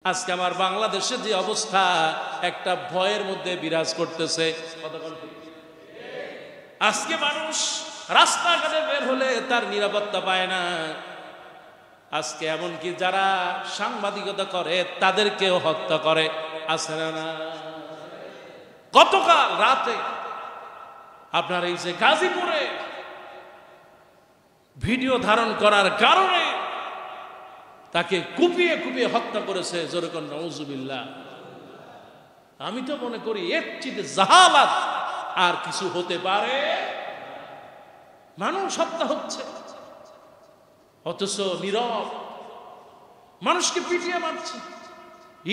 আজকে আমার বাংলাদেশে যে অবস্থা, একটা ভয়ের মধ্যে বিরাজ করতেছে। আজকে মানুষ রাস্তাঘাটে বের হলে তার নিরাপত্তা পায় না। আজকে এমনকি যারা সাংবাদিকতা করে তাদেরকেও হত্যা করে, আছে না? গতকাল রাতে আপনার এই যে গাজীপুরে ভিডিও ধারণ করার কারণে তাকে কুপিয়ে কুপিয়ে হত্যা করেছে। যেরকম নাউজুবিল্লাহ। আমি তো মনে করি এর চেয়ে জাহালাত আর কিছু হতে পারে। মানুষ হত্যা হচ্ছে অথচ নীরব, মানুষকে পিটিয়ে মারছে,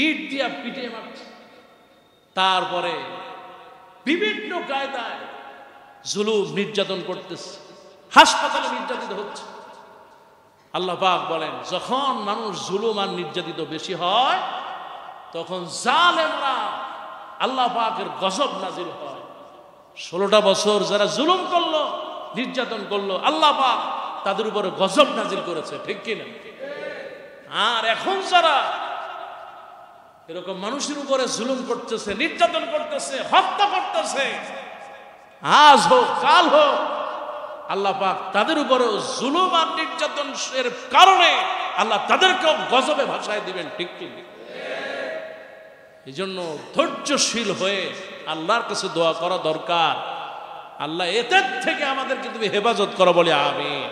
ইট দিয়া পিটিয়ে মারছে, তারপরে বিভিন্ন কায়দায় জুলুম নির্যাতন করতেছে, হাসপাতালে নির্যাতিত হচ্ছে। আল্লাহ পাক বলেন, যখন মানুষ জুলুম আর নির্যাতিত বেশি হয় তখন জালেমরা আল্লাহ পাকের গজব নাজিল হয়। 16টা বছর যারা জুলুম করলো, নির্যাতন করলো, আল্লাহ পাক তাদের উপরে গজব নাজিল করেছে, ঠিক কিনা? আর এখন যারা এরকম মানুষের উপরে জুলুম করতেছে, নির্যাতন করতেছে, হত্যা করতেছে, আজ হোক কাল হোক আল্লাহ পাক তাদের উপরে জুলুম আর নির্যাতনের কারণে আল্লাহ তাদেরকেও গজবে ভাসায় দিবেন, ঠিক কিনা? এই জন্য ধৈর্যশীল হয়ে আল্লাহর কাছে দোয়া করা দরকার। আল্লাহ এদের থেকে আমাদেরকে তুমি হেফাজত করো বলে আমিন।